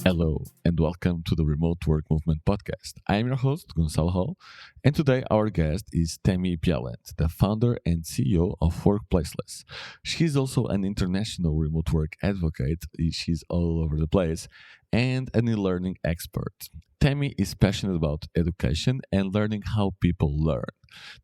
Hello, and welcome to the Remote Work Movement podcast. I am your host, Gonçalo Hall, and today our guest is Tammy Bjelland, the founder and CEO of Workplaceless. She's also an international remote work advocate, she's all over the place, and an e-learning expert. Tammy is passionate about education and learning how people learn.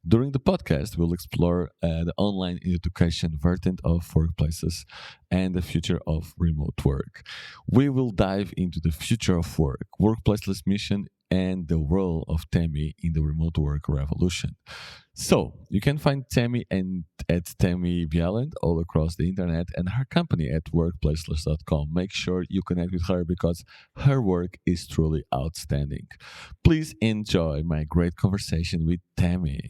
During the podcast, we'll explore the online education version of workplaces and the future of remote work. We will dive into the future of work, Workplaceless Mission, and the role of Tammy in the remote work revolution. So you can find Tammy at Tammy Bjelland all across the internet and her company at workplaceless.com. Make sure you connect with her because her work is truly outstanding. Please enjoy my great conversation with Tammy.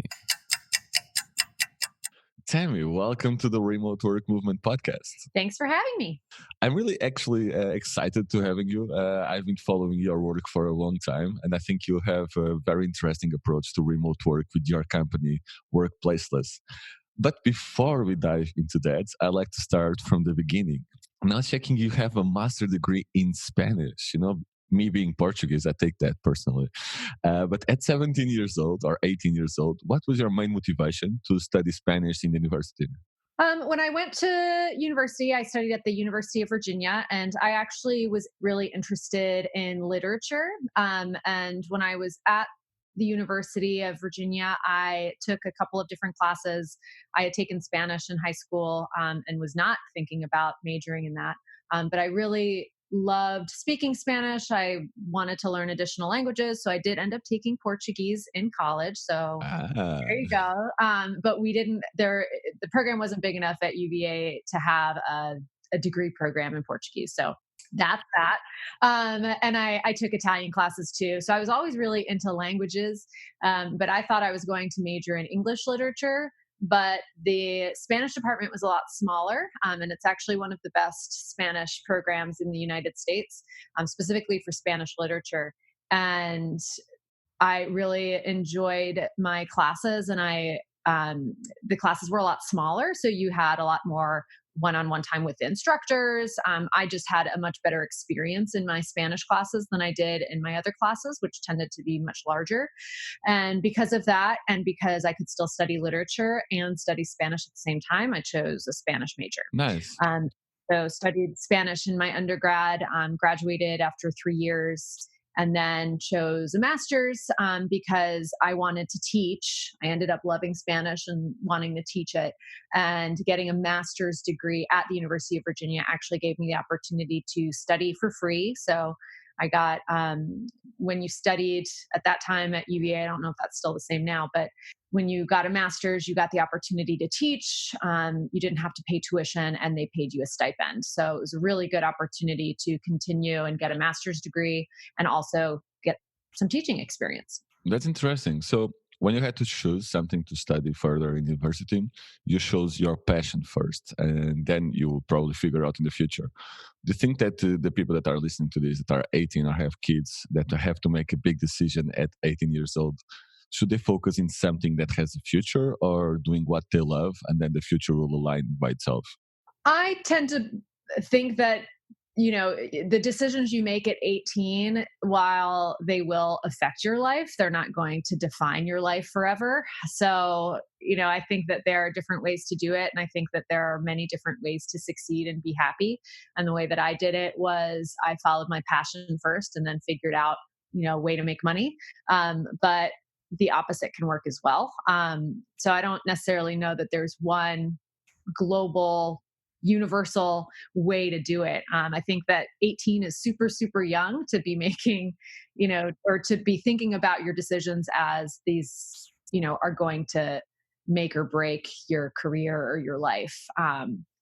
Tammy, welcome to the Remote Work Movement podcast. Thanks for having me. I'm really actually excited to having you. I've been following your work for a long time, and I think you have a very interesting approach to remote work with your company, Workplaceless. But before we dive into that, I'd like to start from the beginning. Now checking you have a master degree in Spanish. Me being Portuguese, I take that personally. But at 17 years old or 18 years old, what was your main motivation to study Spanish in the university? When I went to university, I studied at the University of Virginia, and I actually was really interested in literature. And when I was at the University of Virginia, I took a couple of different classes. I had taken Spanish in high school and was not thinking about majoring in that. But I really loved speaking Spanish. I wanted to learn additional languages. So I did end up taking Portuguese in college. So there you go. But the program wasn't big enough at UVA to have a degree program in Portuguese. So that's that. And I took Italian classes too. So I was always really into languages. But I thought I was going to major in English literature. But the Spanish department was a lot smaller, and it's actually one of the best Spanish programs in the United States, specifically for Spanish literature. And I really enjoyed my classes, and the classes were a lot smaller, so you had a lot more one-on-one time with the instructors. I just had a much better experience in my Spanish classes than I did in my other classes, which tended to be much larger. And because of that, and because I could still study literature and study Spanish at the same time, I chose a Spanish major. Nice. So studied Spanish in my undergrad, graduated after 3 years, and then chose a master's because I wanted to teach. I ended up loving Spanish and wanting to teach it. And getting a master's degree at the University of Virginia actually gave me the opportunity to study for free. So I got, when you studied at that time at UVA, I don't know if that's still the same now, but when you got a master's, you got the opportunity to teach. You didn't have to pay tuition, and they paid you a stipend. So it was a really good opportunity to continue and get a master's degree and also get some teaching experience. That's interesting. So when you had to choose something to study further in university, you chose your passion first, and then you will probably figure out in the future. Do you think that the people that are listening to this, that are 18 or have kids, that have to make a big decision at 18 years old, should they focus in something that has a future, or doing what they love and then the future will align by itself? I tend to think that, the decisions you make at 18, while they will affect your life, they're not going to define your life forever. So, I think that there are different ways to do it. And I think that there are many different ways to succeed and be happy. And the way that I did it was I followed my passion first and then figured out, a way to make money. But the opposite can work as well. So I don't necessarily know that there's one global universal way to do it. I think that 18 is super, super young to be making, or to be thinking about your decisions as these, are going to make or break your career or your life.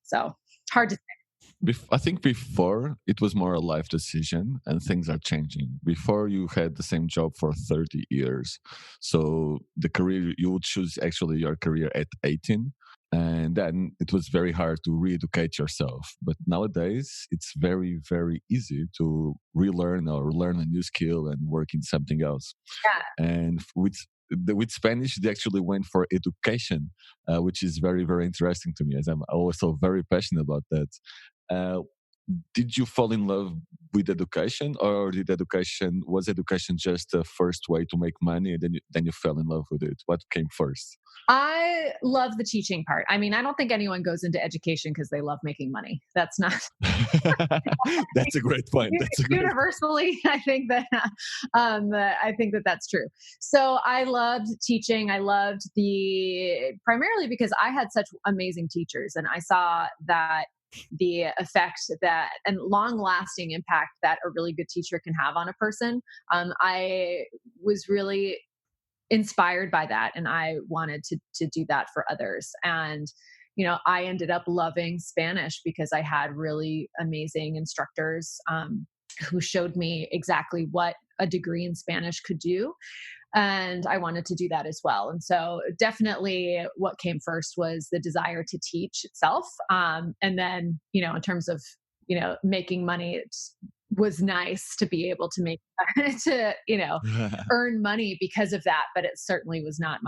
So hard to say. I think before it was more a life decision, and things are changing. Before you had the same job for 30 years. So the career, you would choose actually your career at 18. And then it was very hard to re-educate yourself. But nowadays, it's very, very easy to relearn or learn a new skill and work in something else. Yeah. And with with Spanish, they actually went for education, which is very, very interesting to me, as I'm also very passionate about that. Uh, did you fall in love with education, or was education just a first way to make money, and then you fell in love with it? What came first? I love the teaching part. I mean, I don't think anyone goes into education because they love making money. That's not That's a great point. That's a great. universally. I think that that's true. So I loved teaching. I loved the primarily because I had such amazing teachers, and I saw that the effect that and long lasting impact that a really good teacher can have on a person. I was really inspired by that, and I wanted to do that for others. And I ended up loving Spanish because I had really amazing instructors, who showed me exactly what a degree in Spanish could do, and I wanted to do that as well. And so definitely what came first was the desire to teach itself, and then in terms of making money, it was nice to be able to make to earn money because of that, but it certainly was not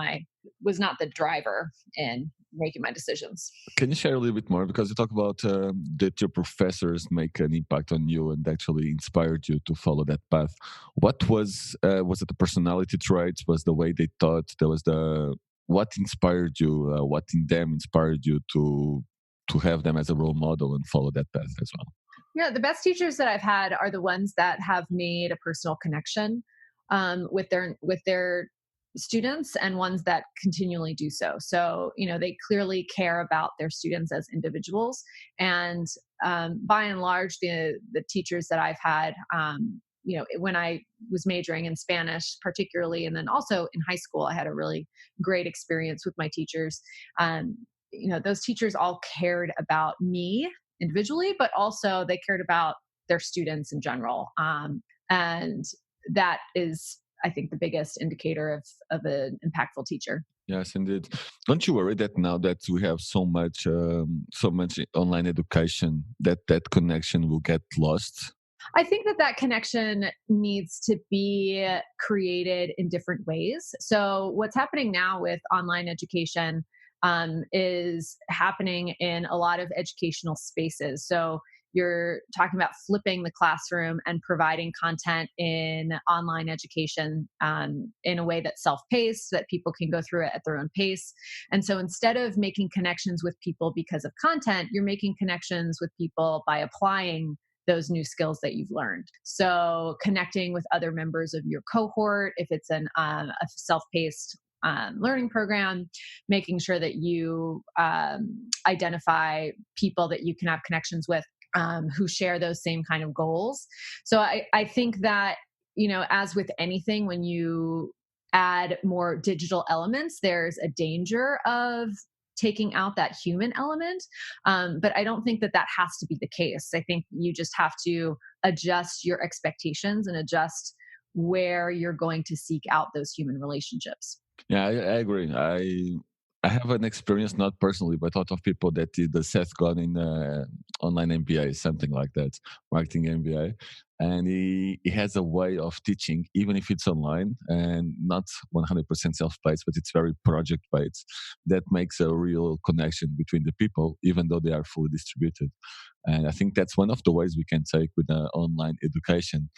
the driver in making my decisions. Can you share a little bit more? Because you talk about that your professors make an impact on you and actually inspired you to follow that path. What was it the personality traits? Was the way they taught? There was the what inspired you? What in them inspired you to have them as a role model and follow that path as well? Yeah, the best teachers that I've had are the ones that have made a personal connection, with their students, and ones that continually do so. So they clearly care about their students as individuals, and by and large, the teachers that I've had. When I was majoring in Spanish, particularly, and then also in high school, I had a really great experience with my teachers. Um, those teachers all cared about me individually, but also they cared about their students in general. And that is, I think, the biggest indicator of an impactful teacher. Yes, indeed. Don't you worry that now that we have so much online education, that connection will get lost? I think that that connection needs to be created in different ways. So, what's happening now with online education, is happening in a lot of educational spaces. So, you're talking about flipping the classroom and providing content in online education, in a way that's self-paced, so that people can go through it at their own pace. And so instead of making connections with people because of content, you're making connections with people by applying those new skills that you've learned. So connecting with other members of your cohort, if it's a self-paced learning program, making sure that you identify people that you can have connections with, who share those same kind of goals. So I think that, as with anything, when you add more digital elements, there's a danger of taking out that human element. But I don't think that that has to be the case. I think you just have to adjust your expectations and adjust where you're going to seek out those human relationships. Yeah, I agree. I have an experience, not personally, but a lot of people that did the Seth Godin online MBA, something like that, marketing MBA. And he has a way of teaching, even if it's online and not 100% self-paced, but it's very project-based, that makes a real connection between the people, even though they are fully distributed. And I think that's one of the ways we can take with online education.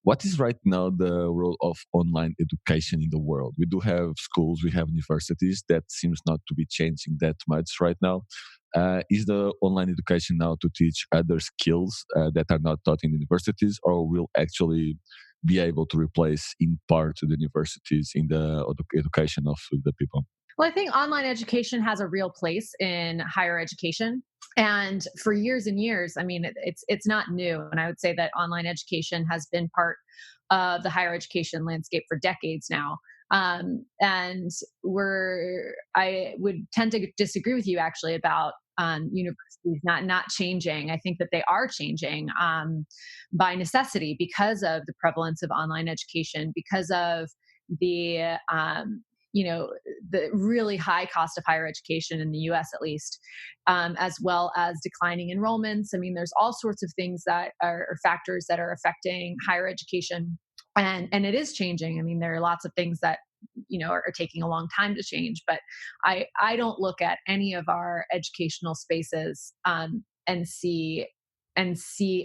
What is right now the role of online education in the world? We do have schools, we have universities. That seems not to be changing that much right now. Is the online education now to teach other skills that are not taught in universities, or will actually be able to replace in part the universities in the education of the people? Well, I think online education has a real place in higher education. And for years and years, I mean, it's not new. And I would say that online education has been part of the higher education landscape for decades now. And I would tend to disagree with you actually about universities not changing. I think that they are changing, by necessity, because of the prevalence of online education, because of the you know the really high cost of higher education in the US, at least, as well as declining enrollments. I mean, there's all sorts of things that are factors that are affecting higher education, and it is changing. I mean, there are lots of things that are taking a long time to change. But I don't look at any of our educational spaces and see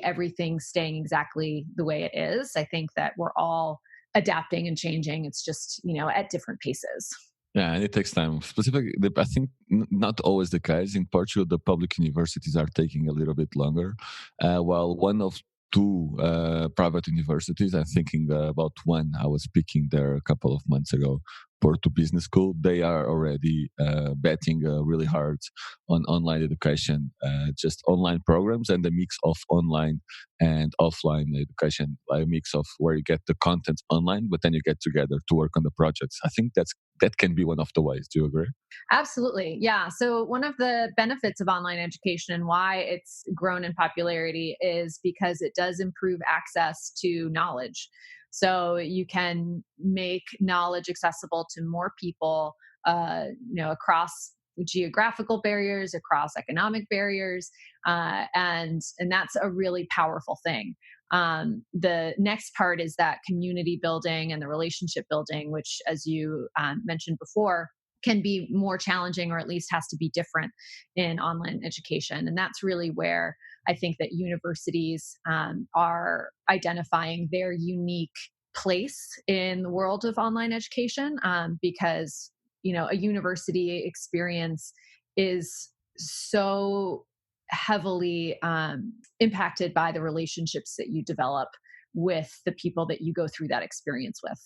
everything staying exactly the way it is. I think that we're all adapting and changing. It's just, at different paces. Yeah, and it takes time. Specifically, I think not always the case. In Portugal, the public universities are taking a little bit longer, while one of two private universities, I'm thinking about one I was speaking there a couple of months ago, Porto Business School, they are already betting really hard on online education, just online programs and a mix of online and offline education, like a mix of where you get the content online, but then you get together to work on the projects. I think that can be one of the ways. Do you agree? Absolutely. Yeah. So, one of the benefits of online education and why it's grown in popularity is because it does improve access to knowledge. So, you can make knowledge accessible to more people, across geographical barriers, across economic barriers, and that's a really powerful thing. The next part is that community building and the relationship building, which, as you mentioned before, can be more challenging or at least has to be different in online education. And that's really where I think that universities are identifying their unique place in the world of online education, because, a university experience is so heavily impacted by the relationships that you develop with the people that you go through that experience with.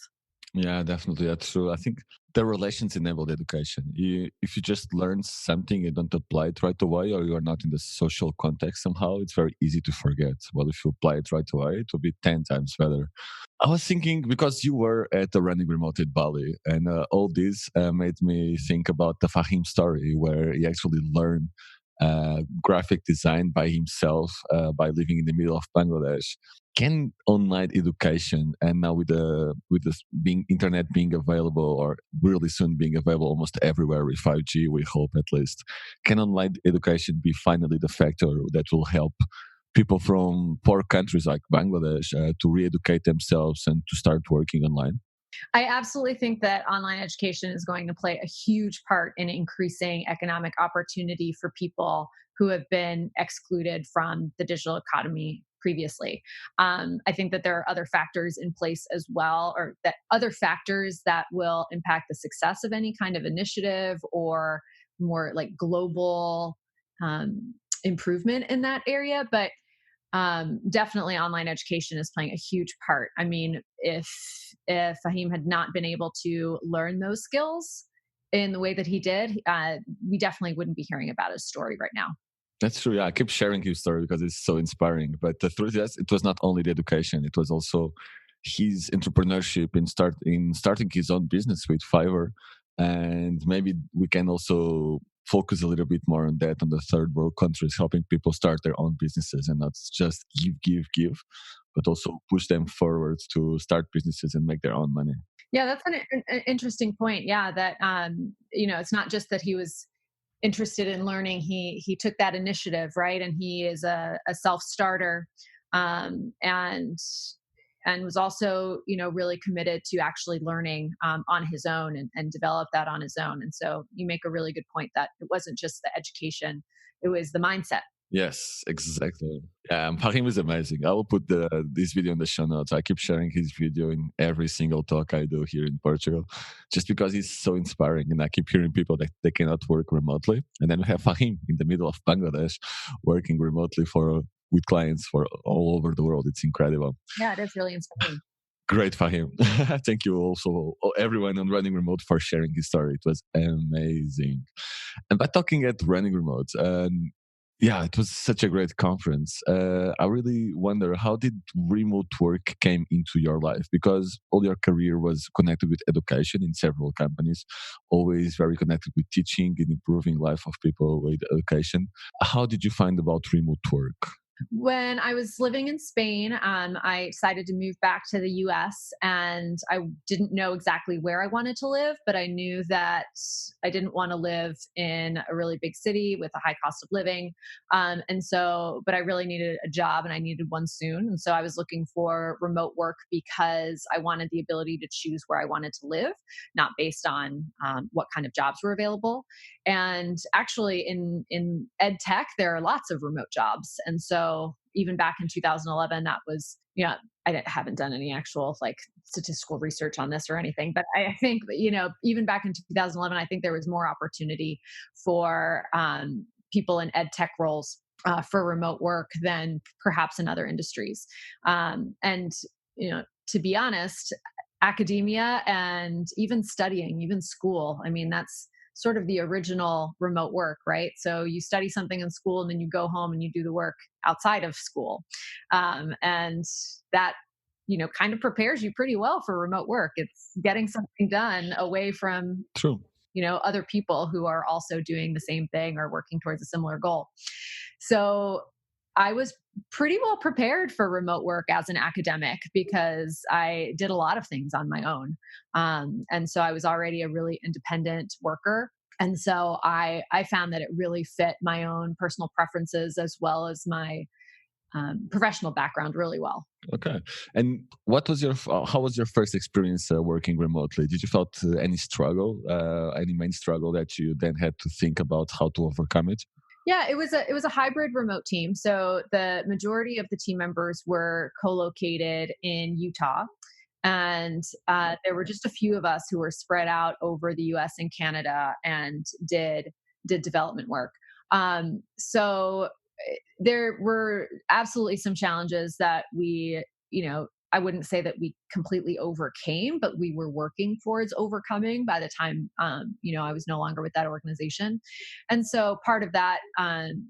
Yeah, definitely. That's true. I think the relations enabled education. If you just learn something and don't apply it right away, or you are not in the social context somehow, it's very easy to forget. Well, if you apply it right away, it will be 10 times better. I was thinking because you were at the running remote at Bali, and all this made me think about the Fahim story, where he actually learned graphic design by himself by living in the middle of Bangladesh. Can online education, and now with the being internet being available, or really soon being available almost everywhere with 5G, we hope at least, can online education be finally the factor that will help people from poor countries like Bangladesh to re-educate themselves and to start working online? I absolutely think that online education is going to play a huge part in increasing economic opportunity for people who have been excluded from the digital economy previously. I think that there are other factors in place as well, or that other factors that will impact the success of any kind of initiative or more like global improvement in that area. But definitely online education is playing a huge part. I mean, if Fahim had not been able to learn those skills in the way that he did, we definitely wouldn't be hearing about his story right now. That's true. Yeah, I keep sharing his story because it's so inspiring. But the truth is, it was not only the education; it was also his entrepreneurship in starting his own business with Fiverr. And maybe we can also focus a little bit more on that on the third world countries, helping people start their own businesses and not just give, give, give, but also push them forward to start businesses and make their own money. Yeah, that's an interesting point. Yeah, that it's not just that he was interested in learning. He took that initiative, right? And he is a self starter, and was also really committed to actually learning on his own and develop that on his own. And so you make a really good point that it wasn't just the education, it was the mindset. Yes, exactly. Yeah, Farim is amazing. I will put this video in the show notes. I keep sharing his video in every single talk I do here in Portugal, just because he's so inspiring. And I keep hearing people that they cannot work remotely, and then we have Fahim in the middle of Bangladesh, working remotely for with clients for all over the world. It's incredible. Yeah, it is really inspiring. Great for him. Thank you also everyone on Running Remote for sharing his story. It was amazing. And by talking at Running Remote, yeah, it was such a great conference. I really wonder, how did remote work came into your life? Because all your career was connected with education in several companies, always very connected with teaching and improving life of people with education. How did you find about remote work? When I was living in Spain, I decided to move back to the US, and I didn't know exactly where I wanted to live, but I knew that I didn't want to live in a really big city with a high cost of living. But I really needed a job and I needed one soon. And so I was looking for remote work because I wanted the ability to choose where I wanted to live, not based on what kind of jobs were available. And actually, in ed tech, there are lots of remote jobs. And so even back in 2011, that was, haven't done any actual like statistical research on this or anything, but I think that, even back in 2011, I think there was more opportunity for people in ed tech roles for remote work than perhaps in other industries. And, to be honest, academia and even studying, even school, I mean, that's sort of the original remote work, right? So you study something in school and then you go home and you do the work outside of school. And that, kind of prepares you pretty well for remote work. It's getting something done away from, True. other people who are also doing the same thing or working towards a similar goal. So I was pretty well prepared for remote work as an academic because I did a lot of things on my own. And so I was already a really independent worker. And so I found that it really fit my own personal preferences as well as my professional background really well. Okay. And how was your first experience working remotely? Did you felt any struggle, any main struggle that you then had to think about how to overcome it? Yeah, it was a hybrid remote team. So the majority of the team members were co-located in Utah, and there were just a few of us who were spread out over the U.S. and Canada and did development work. There were absolutely some challenges that I wouldn't say that we completely overcame, but we were working towards overcoming by the time, I was no longer with that organization. And so part of that,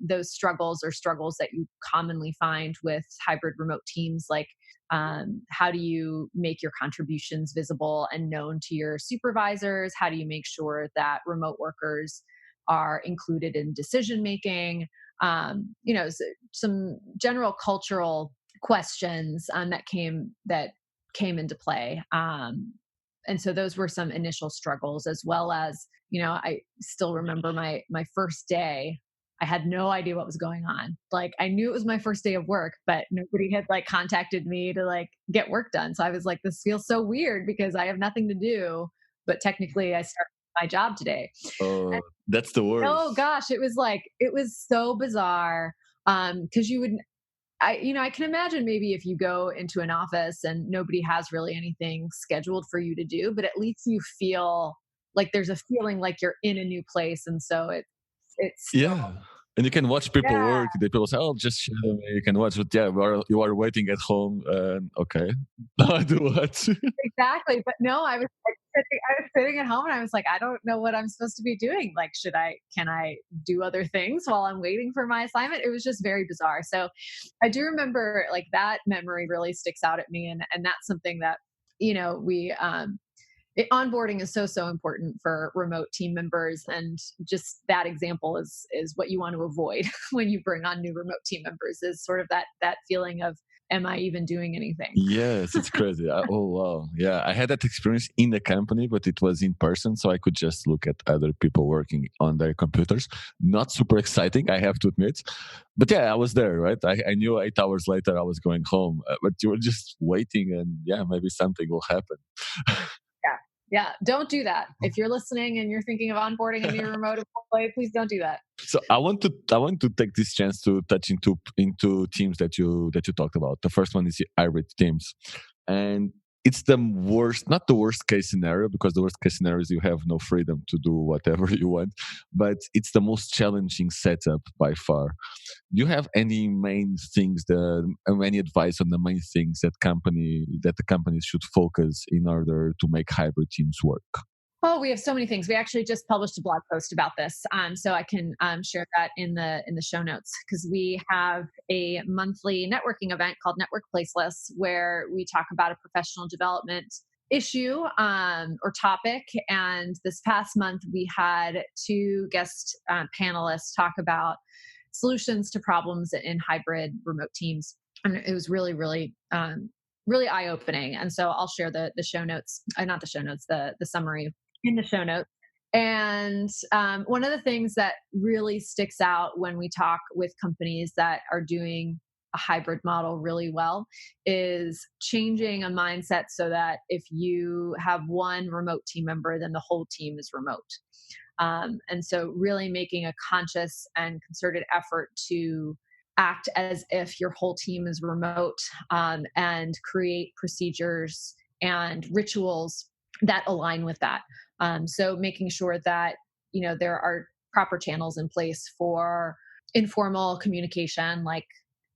those struggles are struggles that you commonly find with hybrid remote teams, like how do you make your contributions visible and known to your supervisors? How do you make sure that remote workers are included in decision making? Some general cultural questions that came into play. And so those were some initial struggles, as well as, I still remember my first day. I had no idea what was going on. Like, I knew it was my first day of work, but nobody had like contacted me to like get work done. So I was like, this feels so weird because I have nothing to do, but technically I started my job today. Oh, that's the Oh worst. gosh, it was so bizarre. Because I can imagine maybe if you go into an office and nobody has really anything scheduled for you to do, but at least you feel like there's a feeling like you're in a new place, and so it's still, Yeah. And you can watch people yeah. work. The people say, "Oh, just shadow me." You can watch, but yeah, you are waiting at home. Okay, now I do what? Exactly. But no, I was sitting at home and I was like, I don't know what I'm supposed to be doing. Like, can I do other things while I'm waiting for my assignment? It was just very bizarre. So I do remember like that memory really sticks out at me. And that's something that, onboarding is so important for remote team members. And just that example is what you want to avoid when you bring on new remote team members, is sort of that feeling of, am I even doing anything? Yes, it's crazy. Oh wow, yeah. I had that experience in the company, but it was in person, so I could just look at other people working on their computers. Not super exciting, I have to admit. But yeah, I was there, right? I knew 8 hours later I was going home, but you were just waiting, and yeah, maybe something will happen. Yeah. Yeah. Don't do that. If you're listening and you're thinking of onboarding a new remote employee, please don't do that. So I want to take this chance to touch into teams that you talked about. The first one is the hybrid teams, and it's the worst, not the worst case scenario, because the worst case scenario is you have no freedom to do whatever you want, but it's the most challenging setup by far. Do you have any main things, any advice on the main things that the companies should focus in order to make hybrid teams work? Oh, we have so many things. We actually just published a blog post about this, so I can share that in the show notes, because we have a monthly networking event called Network Placeless, where we talk about a professional development issue or topic. And this past month, we had two guest panelists talk about solutions to problems in hybrid remote teams. And it was really, really, really eye opening. And so I'll share the show notes, not the show notes, the summary in the show notes. And one of the things that really sticks out when we talk with companies that are doing a hybrid model really well is changing a mindset so that if you have one remote team member, then the whole team is remote. And so, really making a conscious and concerted effort to act as if your whole team is remote, and create procedures and rituals that align with that. So making sure that there are proper channels in place for informal communication, like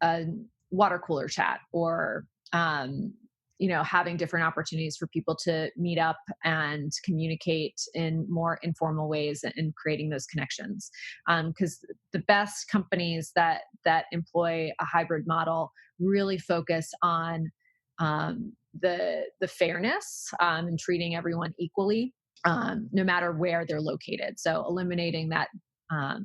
a water cooler chat, or having different opportunities for people to meet up and communicate in more informal ways and creating those connections. Because the best companies that employ a hybrid model really focus on the fairness, and treating everyone equally, no matter where they're located. So eliminating that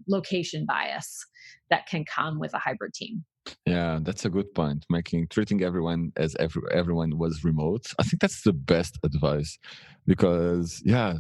location bias that can come with a hybrid team. Yeah, that's a good point. Treating everyone as everyone was remote. I think that's the best advice because yeah,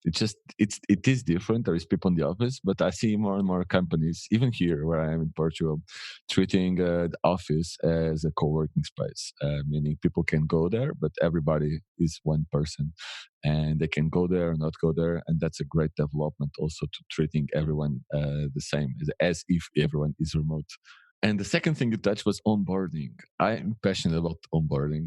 it is different. There is people in the office, but I see more and more companies, even here where I am in Portugal, treating the office as a co-working space. Meaning people can go there, but everybody is one person, and they can go there or not go there, and that's a great development. Also, to treating everyone the same as if everyone is remote. And the second thing you touched was onboarding. I'm passionate about onboarding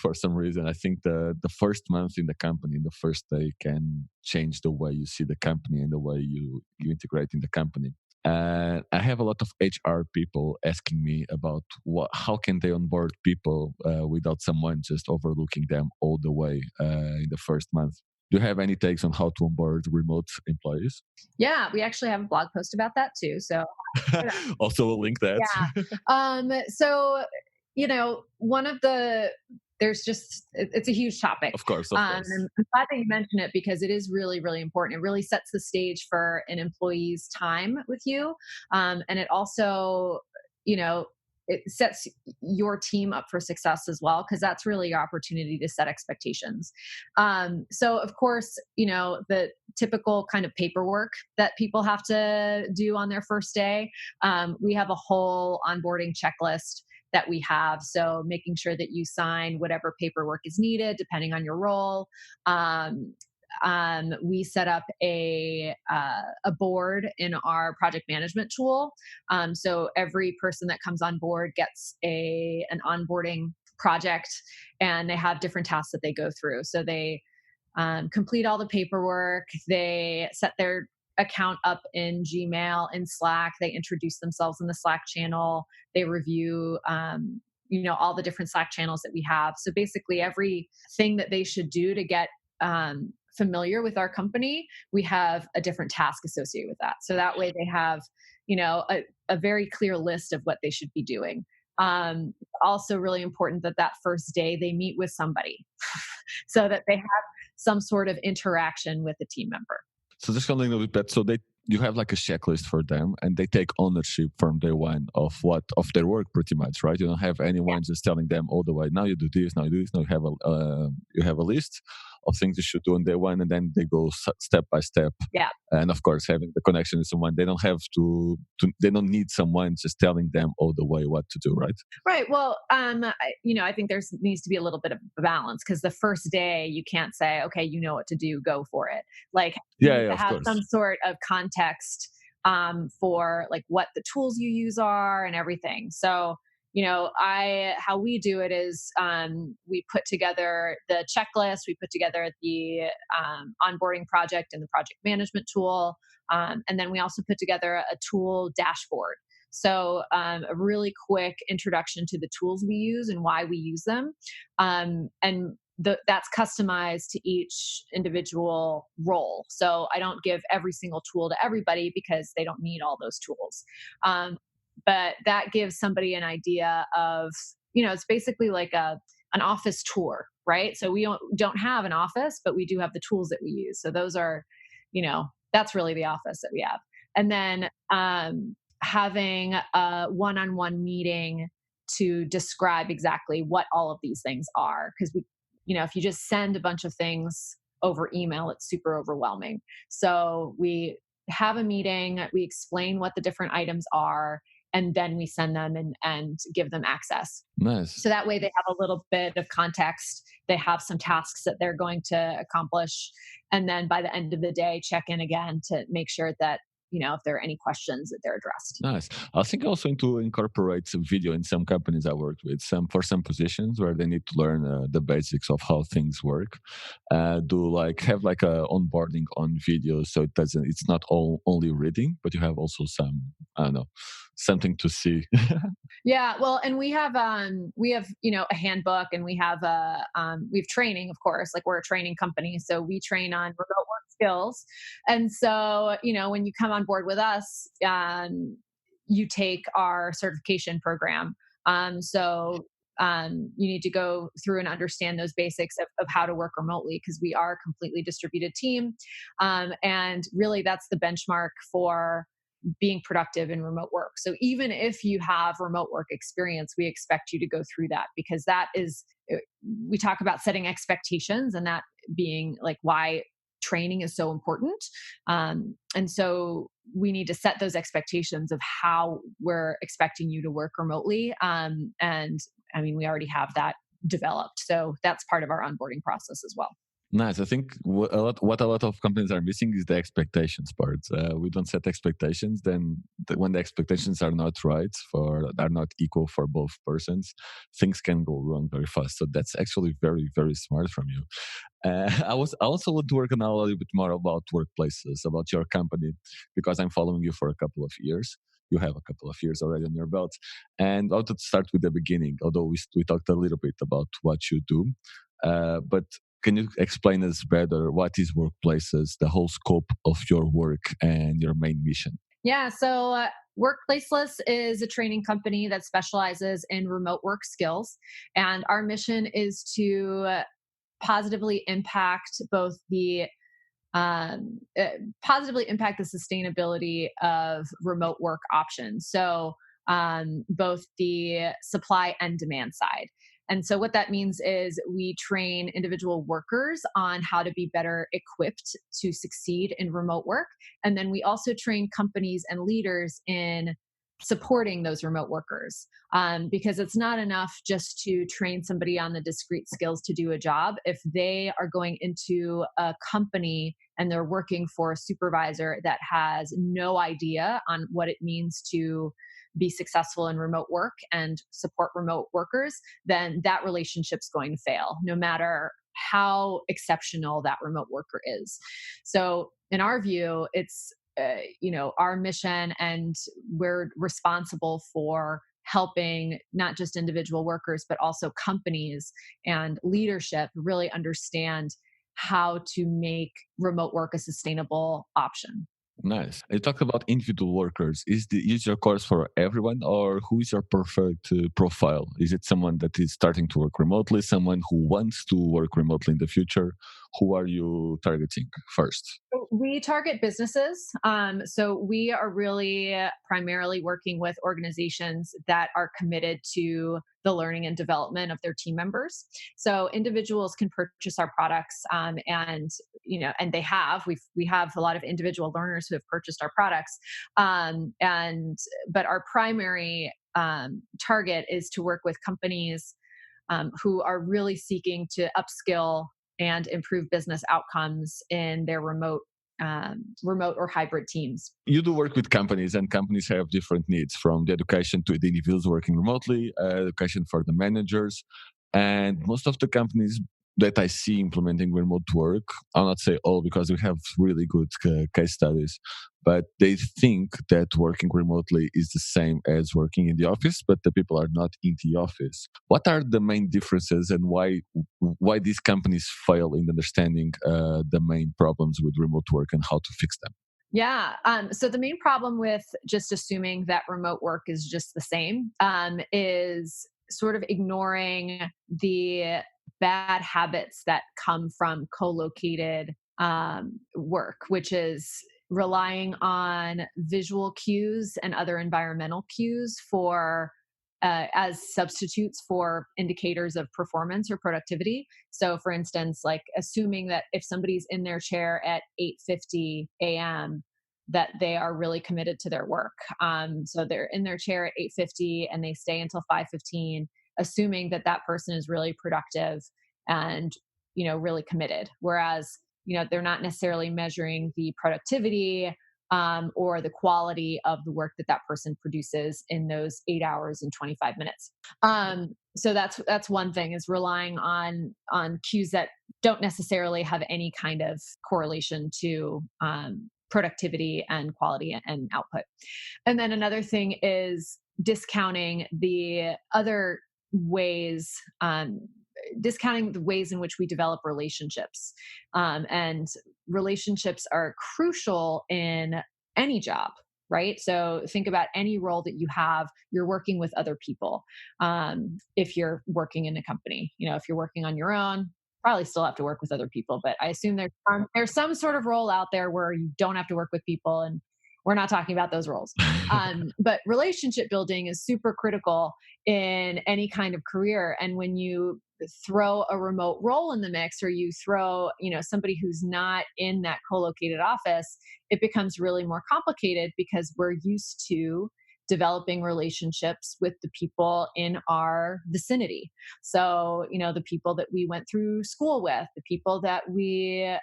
for some reason. I think the first month in the company, the first day, can change the way you see the company and the way you integrate in the company. And I have a lot of HR people asking me about how can they onboard people without someone just overlooking them all the way in the first month. Do you have any takes on how to onboard remote employees? Yeah, we actually have a blog post about that too. So Also, we'll link that. yeah. So, one of there's just, it's a huge topic. Of course, of course. And I'm glad that you mentioned it because it is really, really important. It really sets the stage for an employee's time with you. And it also, it sets your team up for success as well, because that's really your opportunity to set expectations. So, of course, the typical kind of paperwork that people have to do on their first day, we have a whole onboarding checklist that we have. So making sure that you sign whatever paperwork is needed, depending on your role. We set up a board in our project management tool. So every person that comes on board gets an onboarding project, and they have different tasks that they go through. So they complete all the paperwork. They set their account up in Gmail, in Slack. They introduce themselves in the Slack channel. They review, all the different Slack channels that we have. So basically, everything that they should do to get familiar with our company, we have a different task associated with that. So that way, they have, a very clear list of what they should be doing. Also, really important that first day they meet with somebody, so that they have some sort of interaction with a team member. So just something a little bit. So you have like a checklist for them, and they take ownership from day one of their work, pretty much, right? You don't have anyone just telling them all the way. Now you do this. Now you do this. Now you have a list of things you should do on day one, and then they go step by step. Yeah. And of course, having the connection with someone, they don't have to. They don't need someone just telling them all the way what to do, right? Right. Well, I think there needs to be a little bit of a balance, because the first day you can't say, okay, you know what to do, go for it. Like, you need to of have course. some sort of context for like what the tools you use are and everything. So, how we do it is, we put together the checklist, we put together the onboarding project and the project management tool. And then we also put together a tool dashboard. So, a really quick introduction to the tools we use and why we use them. And that's customized to each individual role. So I don't give every single tool to everybody because they don't need all those tools. But that gives somebody an idea of, it's basically like an office tour, right? So we don't have an office, but we do have the tools that we use. So those are, that's really the office that we have. And then having a one-on-one meeting to describe exactly what all of these things are. Because if you just send a bunch of things over email, it's super overwhelming. So we have a meeting, we explain what the different items are, and then we send them and give them access. Nice. So that way they have a little bit of context. They have some tasks that they're going to accomplish. And then by the end of the day, check in again to make sure that, if there are any questions that they're addressed. Nice. I think also to incorporate some video in some companies I worked with, some positions where they need to learn the basics of how things work. Do like have like a onboarding on video, so it's not all only reading, but you have also some, I don't know, something to see. Yeah, well, and we have a handbook, and we have training, of course. Like, we're a training company, so we train on remote work skills. And so, when you come on board with us, you take our certification program. You need to go through and understand those basics of how to work remotely, because we are a completely distributed team, and really that's the benchmark for being productive in remote work. So even if you have remote work experience, we expect you to go through that, because we talk about setting expectations, and that being like why training is so important. And so we need to set those expectations of how we're expecting you to work remotely. And I mean, we already have that developed. So that's part of our onboarding process as well. Nice. I think what a lot of companies are missing is the expectations part. We don't set expectations. Then when the expectations are not right, are not equal for both persons, things can go wrong very fast. So that's actually very, very smart from you. I also want to work on a little bit more about workplaces, about your company, because I'm following you for a couple of years. You have a couple of years already on your belt. And I want to start with the beginning, although we talked a little bit about what you do. But can you explain us better what is Workplaces, the whole scope of your work and your main mission? Yeah. So Workplaceless is a training company that specializes in remote work skills. And our mission is to positively impact positively impact the sustainability of remote work options. So both the supply and demand side. And so what that means is we train individual workers on how to be better equipped to succeed in remote work. And then we also train companies and leaders in supporting those remote workers, because it's not enough just to train somebody on the discrete skills to do a job. If they are going into a company and they're working for a supervisor that has no idea on what it means to be successful in remote work and support remote workers, then that relationship's going to fail, no matter how exceptional that remote worker is. So in our view, it's our mission, and we're responsible for helping not just individual workers, but also companies and leadership really understand how to make remote work a sustainable option. Nice. You talked about individual workers. Is your course for everyone, or who is your perfect profile? Is it someone that is starting to work remotely, someone who wants to work remotely in the future? Who are you targeting first? We target businesses. So we are really primarily working with organizations that are committed to the learning and development of their team members. So individuals can purchase our products, and we have a lot of individual learners who have purchased our products, but our primary target is to work with companies who are really seeking to upskill and improve business outcomes in their remote or hybrid teams. You do work with companies, and companies have different needs, from the education to the individuals working remotely, education for the managers. And most of the companies that I see implementing remote work, I'll not say all because we have really good case studies, but they think that working remotely is the same as working in the office, but the people are not in the office. What are the main differences, and why these companies fail in understanding the main problems with remote work and how to fix them? Yeah. So the main problem with just assuming that remote work is just the same is sort of ignoring the bad habits that come from co-located work, which is relying on visual cues and other environmental cues for as substitutes for indicators of performance or productivity. So, for instance, like assuming that if somebody's in their chair at 8:50 a.m., that they are really committed to their work. So they're in their chair at 8:50 and they stay until 5:15, assuming that that person is really productive and really committed. Whereas they're not necessarily measuring the productivity or the quality of the work that that person produces in those 8 hours and 25 minutes. So that's one thing, is relying on cues that don't necessarily have any kind of correlation to productivity and quality and output. And then another thing is discounting the other ways, discounting the ways in which we develop relationships. And relationships are crucial in any job, right? So think about any role that you have, you're working with other people. If you're working in a company, if you're working on your own, probably still have to work with other people, but I assume there's some sort of role out there where you don't have to work with people, and we're not talking about those roles. But relationship building is super critical in any kind of career. And when you throw a remote role in the mix, or you throw, somebody who's not in that co-located office, it becomes really more complicated because we're used to developing relationships with the people in our vicinity. So, the people that we went through school with, the people that we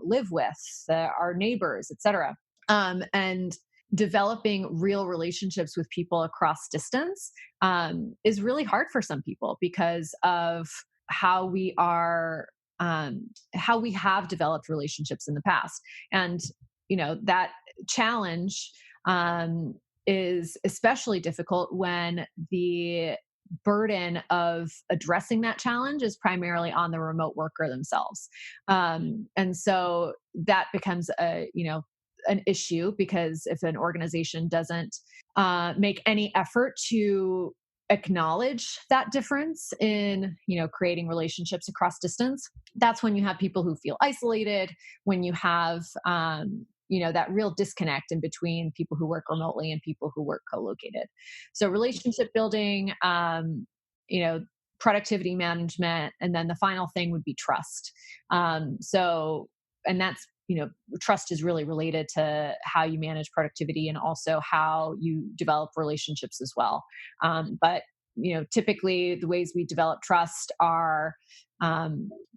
live with, our neighbors, etc. And developing real relationships with people across distance is really hard for some people because of how we are, how we have developed relationships in the past. And, that challenge is especially difficult when the burden of addressing that challenge is primarily on the remote worker themselves. And so that becomes an issue, because if an organization doesn't make any effort to acknowledge that difference in creating relationships across distance, that's when you have people who feel isolated, when you have that real disconnect in between people who work remotely and people who work co-located. So relationship building, productivity management, and then the final thing would be trust. And that's, trust is really related to how you manage productivity and also how you develop relationships as well. But typically the ways we develop trust are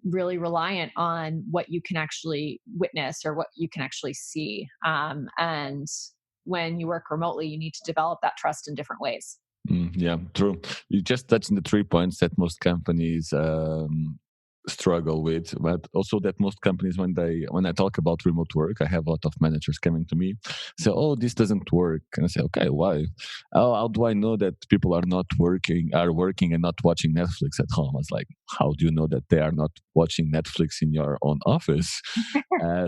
really reliant on what you can actually witness or what you can actually see. And when you work remotely, you need to develop that trust in different ways. Yeah, true. You just touched on the 3 points that most companies struggle with, but also that most companies, when I talk about remote work, I have a lot of managers coming to me say, oh, this doesn't work, and I say, okay, why? Oh, how do I know that people are working and not watching Netflix at home? I was like, how do you know that they are not watching Netflix in your own office?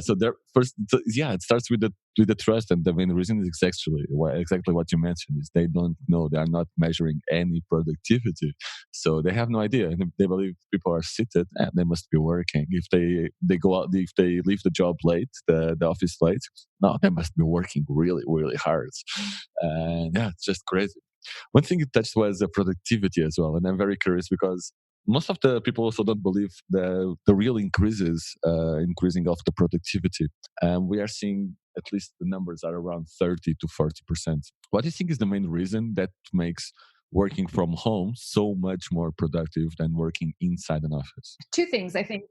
So there first, it starts with the trust, and the main reason is exactly what you mentioned, is they don't know, they are not measuring any productivity, so they have no idea, and they believe people are seated and they must be working. If they go out, if they leave the job late, the office late, no, they must be working really, really hard. And it's just crazy. One thing you touched was the productivity as well, and I'm very curious because most of the people also don't believe the real increasing of the productivity. We are seeing at least the numbers are around 30 to 40%. What do you think is the main reason that makes working from home so much more productive than working inside an office? Two things, I think.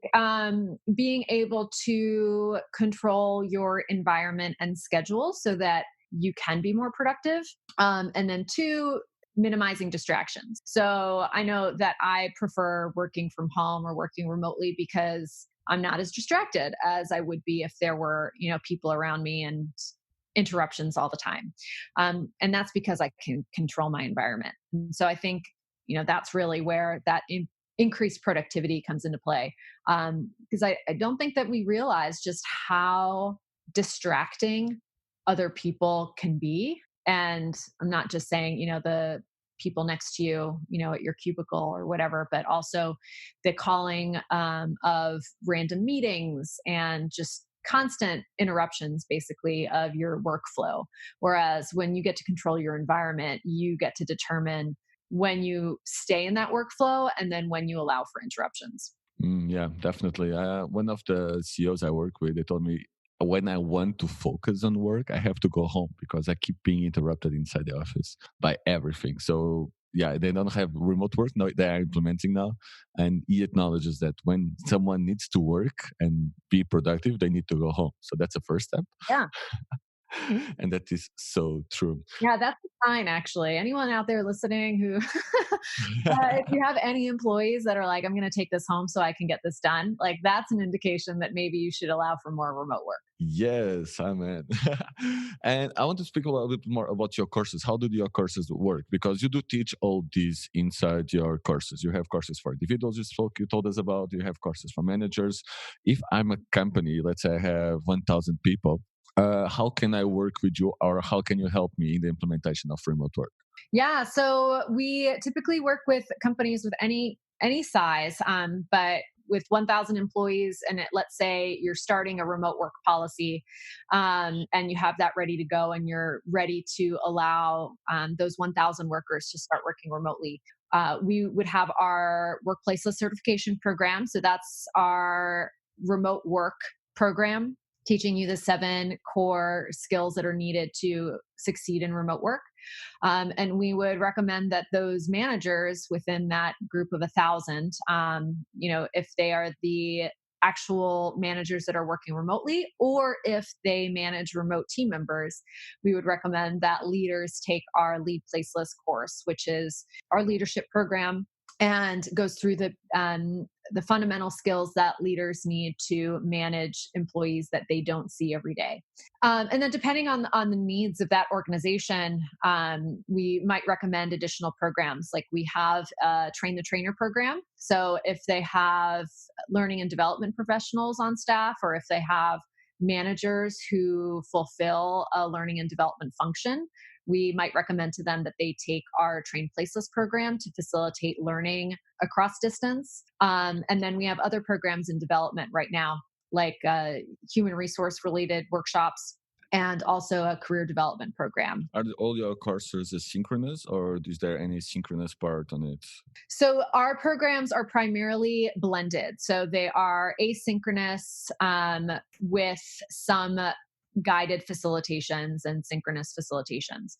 Being able to control your environment and schedule so that you can be more productive. And then two, minimizing distractions. So I know that I prefer working from home or working remotely because I'm not as distracted as I would be if there were, people around me and interruptions all the time. And that's because I can control my environment. And so I think, that's really where that increased productivity comes into play. Because I don't think that we realize just how distracting other people can be. And I'm not just saying, the people next to you, at your cubicle or whatever, but also the calling of random meetings and just constant interruptions basically of your workflow. Whereas when you get to control your environment, you get to determine when you stay in that workflow and then when you allow for interruptions. Yeah, definitely. One of the CEOs I work with, they told me when I want to focus on work, I have to go home because I keep being interrupted inside the office by everything. So yeah, they don't have remote work. No, they are implementing now, and he acknowledges that when someone needs to work and be productive, they need to go home. So that's the first step, Yeah. and that is so true. Yeah, that's a sign actually. Anyone out there listening who if you have any employees that are like, I'm going to take this home so I can get this done, like that's an indication that maybe you should allow for more remote work. Yes, amen. And I want to speak a little bit more about your courses. How do your courses work? Because you do teach all these inside your courses. You have courses for individuals, you told us about. You have courses for managers. If I'm a company, let's say I have 1,000 people, how can I work with you, or how can you help me in the implementation of remote work? Yeah, so we typically work with companies with any size, but with 1,000 employees, and let's say you're starting a remote work policy, and you have that ready to go, and you're ready to allow those 1,000 workers to start working remotely. We would have our Workplaceless certification program. So that's our remote work program, teaching you the 7 core skills that are needed to succeed in remote work. And we would recommend that those managers within that group of 1,000, if they are the actual managers that are working remotely, or if they manage remote team members, we would recommend that leaders take our Lead Placeless course, which is our leadership program and goes through the fundamental skills that leaders need to manage employees that they don't see every day. And then, depending on the needs of that organization, we might recommend additional programs. Like we have a Train the Trainer program. So if they have learning and development professionals on staff, or if they have managers who fulfill a learning and development function, we might recommend to them that they take our Train Placeless program to facilitate learning across distance. And then we have other programs in development right now, like human resource related workshops and also a career development program. Are all your courses asynchronous, or is there any synchronous part on it? So our programs are primarily blended. So they are asynchronous with some guided facilitations and synchronous facilitations.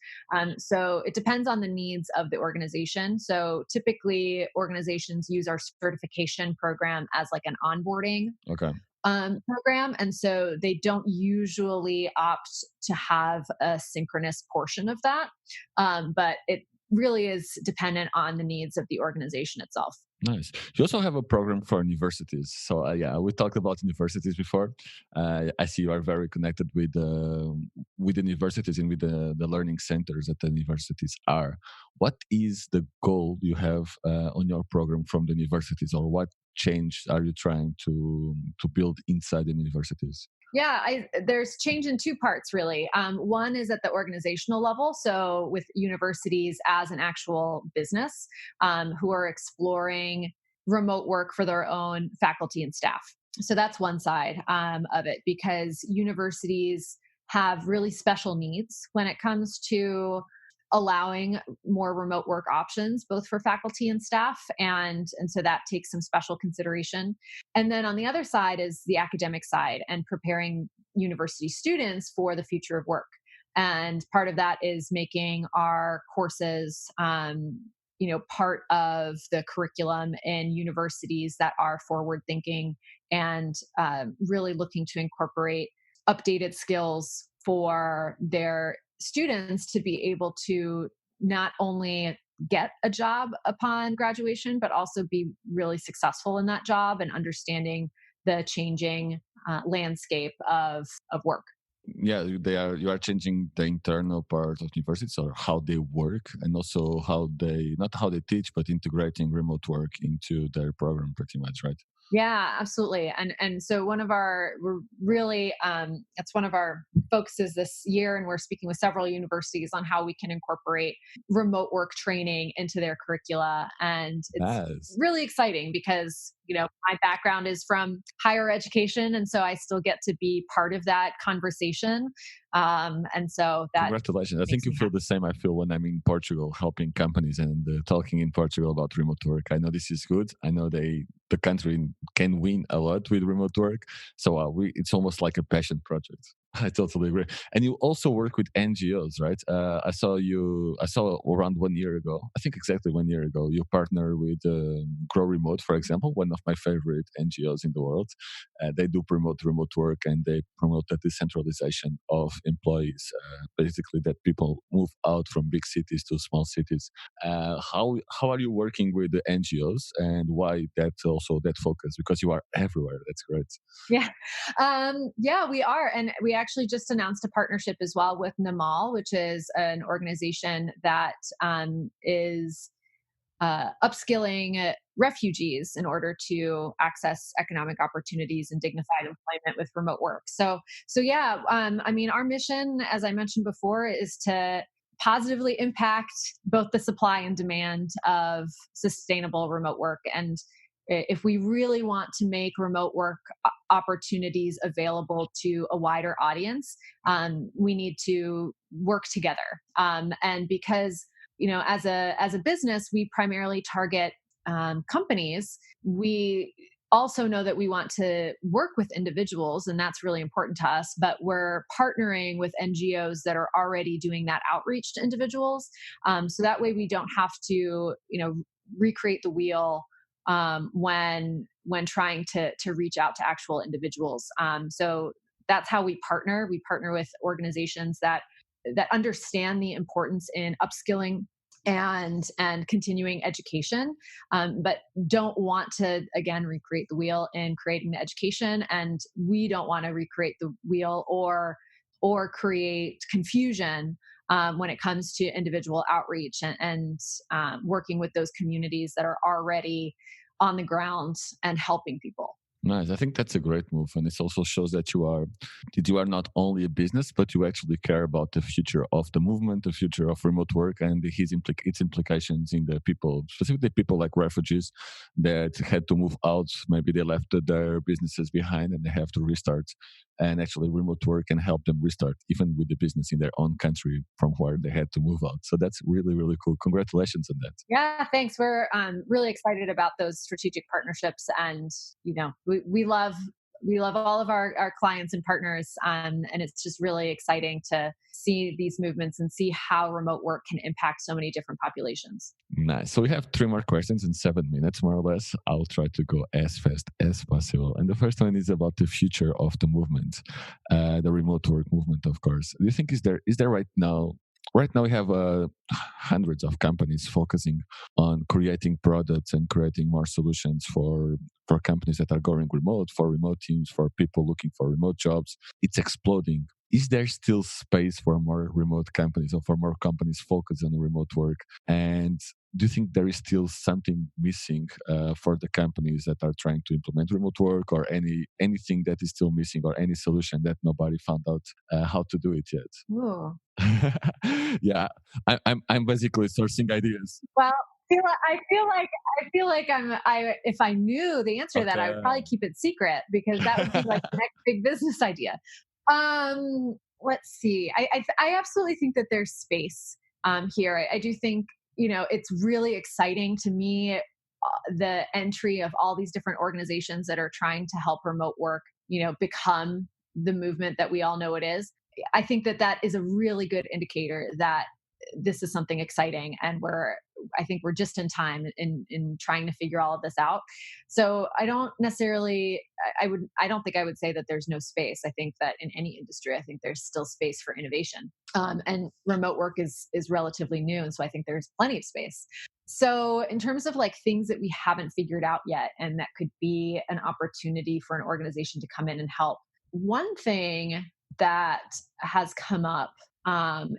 So it depends on the needs of the organization. So typically, organizations use our certification program as like an onboarding Okay. program. And so they don't usually opt to have a synchronous portion of that. But it really is dependent on the needs of the organization itself. Nice. You also have a program for universities. So yeah, we talked about universities before. I see you are very connected with universities and with the learning centers that the universities are. What is the goal you have on your program from the universities, or what change are you trying to build inside the universities? Yeah, there's change in two parts, really. One is at the organizational level. So, with universities as an actual business who are exploring remote work for their own faculty and staff. So, that's one side of it, because universities have really special needs when it comes to allowing more remote work options both for faculty and staff, and so that takes some special consideration. And then on the other side is the academic side and preparing university students for the future of work. And part of that is making our courses part of the curriculum in universities that are forward thinking and really looking to incorporate updated skills for their students to be able to not only get a job upon graduation, but also be really successful in that job and understanding the changing landscape of work. Yeah, you are changing the internal part of universities, or how they work, and also how they not how they teach, but integrating remote work into their program, pretty much, right? Yeah, absolutely. And so we're really that's one of our focuses this year, and we're speaking with several universities on how we can incorporate remote work training into their curricula. And it's Nice. really exciting because, my background is from higher education, and so I still get to be part of that conversation. And so that Congratulations. I think makes you me feel happy. the same I feel when I'm in Portugal helping companies and talking in Portugal about remote work. I know this is good. I know the country can win a lot with remote work. So it's almost like a passion project. I totally agree. And you also work with NGOs, right? I saw around 1 year ago, I think exactly 1 year ago, you partner with Grow Remote, for example, one of my favorite NGOs in the world. They do promote remote work and they promote the decentralization of employees, basically that people move out from big cities to small cities. How are you working with the NGOs and why that also that focus? Because you are everywhere. That's great. Yeah. Yeah, we are. And we actually just announced a partnership as well with Namal, which is an organization that is upskilling refugees in order to access economic opportunities and dignified employment with remote work. So yeah, I mean, our mission, as I mentioned before, is to positively impact both the supply and demand of sustainable remote work. And if we really want to make remote work opportunities available to a wider audience, we need to work together. And because as a business, we primarily target companies. We also know that we want to work with individuals, and that's really important to us. But we're partnering with NGOs that are already doing that outreach to individuals, so that way we don't have to, recreate the wheel when trying to reach out to actual individuals. So that's how we partner. We partner with organizations that understand the importance in upskilling and continuing education, but don't want to again recreate the wheel in creating the education, and we don't want to recreate the wheel or create confusion when it comes to individual outreach and working with those communities that are already on the ground and helping people. Nice. I think that's a great move, and it also shows that you are not only a business, but you actually care about the future of the movement, the future of remote work, and its implications in the people, specifically people like refugees that had to move out. Maybe they left their businesses behind and they have to restart. And actually, remote work can help them restart, even with the business in their own country from where they had to move out. So that's really, really cool. Congratulations on that. Yeah, thanks. We're really excited about those strategic partnerships, and we love all of our clients and partners, and it's just really exciting to see these movements and see how remote work can impact so many different populations. Nice. So we have three more questions in 7 minutes, more or less. I'll try to go as fast as possible. And the first one is about the future of the movement, the remote work movement, of course. Do you think is there right now? Right now, we have hundreds of companies focusing on creating products and creating more solutions for companies that are going remote, for remote teams, for people looking for remote jobs. It's exploding. Is there still space for more remote companies or for more companies focused on remote work? And do you think there is still something missing for the companies that are trying to implement remote work, or anything that is still missing, or any solution that nobody found out how to do it yet? Ooh. Yeah, I'm basically sourcing ideas. Well, I feel like I if I knew the answer to that, I would Okay. probably keep it secret because that would be like the next big business idea. Let's see. I absolutely think that there's space here. I do think it's really exciting to me, the entry of all these different organizations that are trying to help remote work, become the movement that we all know it is. I think that that is a really good indicator that this is something exciting, and I think we're just in time in trying to figure all of this out. So I don't necessarily I don't think I would say that there's no space. I think that in any industry, I think there's still space for innovation. And remote work is relatively new, and so I think there's plenty of space. So in terms of like things that we haven't figured out yet and that could be an opportunity for an organization to come in and help, one thing that has come up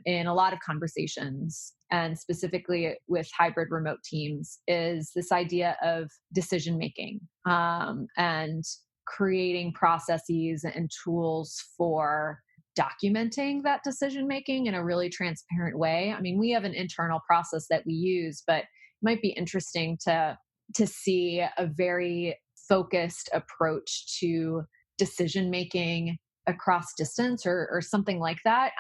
in a lot of conversations, and specifically with hybrid remote teams, is this idea of decision making, and creating processes and tools for documenting that decision making in a really transparent way. I mean, we have an internal process that we use, but it might be interesting to see a very focused approach to decision making across distance, or something like that.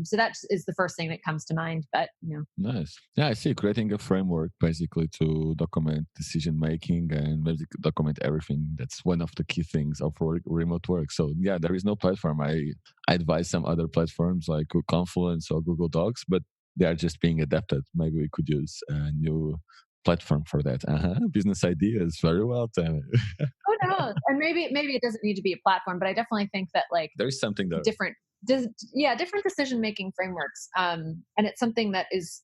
So that is the first thing that comes to mind. But Nice. Yeah, I see. Creating a framework basically to document decision making and basically document everything. That's one of the key things of remote work. So yeah, there is no platform. I advise some other platforms like Confluence or Google Docs, but they are just being adapted. Maybe we could use a new platform for that. Business ideas. Very well, Tammy. who knows? And maybe it doesn't need to be a platform, but I definitely think that, like, There is something there. different different decision making frameworks, and it's something that is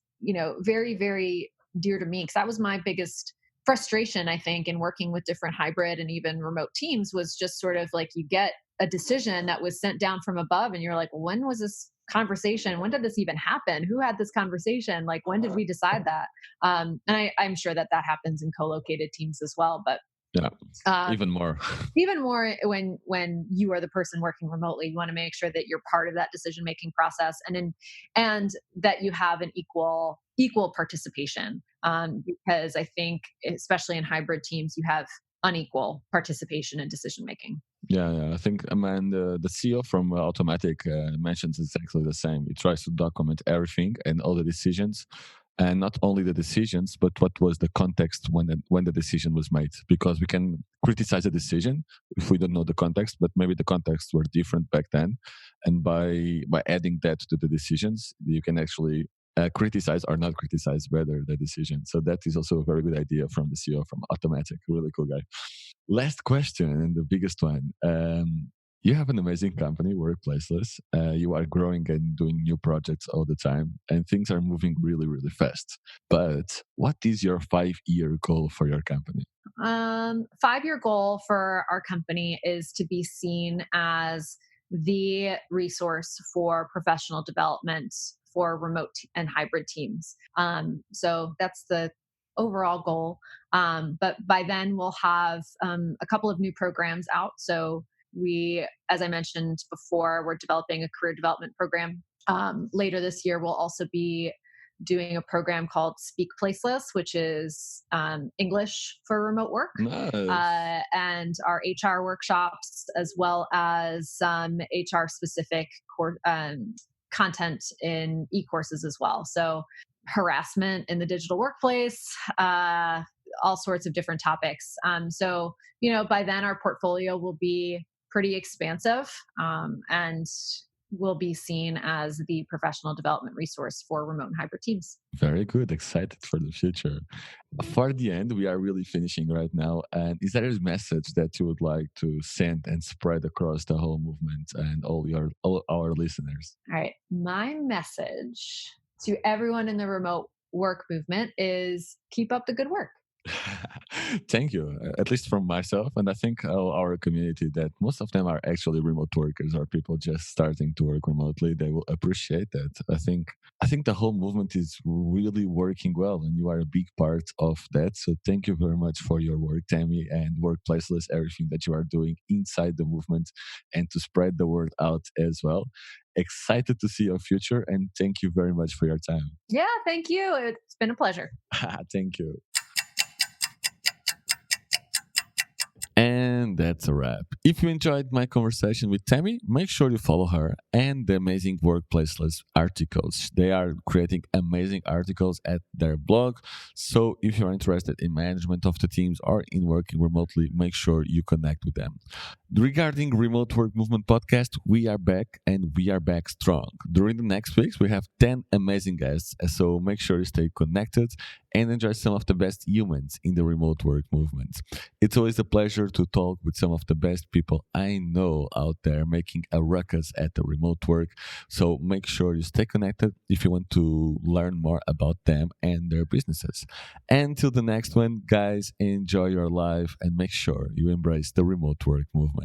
very, very dear to me, because that was my biggest frustration, I think, in working with different hybrid and even remote teams, was just sort of like, you get a decision that was sent down from above and you're like, when was this conversation, when did this even happen, who had this conversation, like, when did we decide that? And I'm sure that happens in co-located teams as well, but Yeah, um, even more. even more when you are the person working remotely. You want to make sure that you're part of that decision making process, and that you have an equal participation, because I think, especially in hybrid teams, you have unequal participation in decision making. Yeah. I think the CEO from Automatic mentions exactly the same. He tries to document everything and all the decisions, and not only the decisions, but what was the context when the decision was made. Because we can criticize a decision if we don't know the context, but maybe the contexts were different back then, and by adding that to the decisions, you can actually criticize or not criticize better the decision. So that is also a very good idea from the CEO from Automatic. Really cool guy. Last question, and the biggest one. You have an amazing company, Workplaceless. You are growing and doing new projects all the time, and things are moving really, really fast. But what is your 5-year goal for your company? 5-year goal for our company is to be seen as the resource for professional development for remote and hybrid teams. So that's the overall goal. But by then, we'll have a couple of new programs out. So as I mentioned before, we're developing a career development program. Later this year, we'll also be doing a program called Speak Placeless, which is English for remote work, Nice. and our HR workshops, as well as some HR specific content in e-courses as well. So harassment in the digital workplace, all sorts of different topics. So, by then our portfolio will be pretty expansive, and will be seen as the professional development resource for remote and hybrid teams. Very good. Excited for the future. For the end, we are really finishing right now. And is there a message that you would like to send and spread across the whole movement and all our listeners? All right. My message to everyone in the remote work movement is, keep up the good work. Thank you. At least from myself, and I think our community, that most of them are actually remote workers or people just starting to work remotely. They will appreciate that. I think the whole movement is really working well, and you are a big part of that. So thank you very much for your work, Tammy, and Workplaceless, everything that you are doing inside the movement and to spread the word out as well. Excited to see your future, and thank you very much for your time. Yeah, thank you. It's been a pleasure. Thank you. And that's a wrap. If you enjoyed my conversation with Tammy, make sure you follow her and the amazing Workplaceless articles. They are creating amazing articles at their blog. So if you're interested in management of the teams or in working remotely, make sure you connect with them. Regarding Remote Work Movement podcast, we are back and we are back strong. During the next weeks, we have 10 amazing guests. So make sure you stay connected and enjoy some of the best humans in the remote work movement. It's always a pleasure to talk with some of the best people I know out there making a ruckus at the remote work. So make sure you stay connected if you want to learn more about them and their businesses. Until the next one, guys, enjoy your life and make sure you embrace the remote work movement.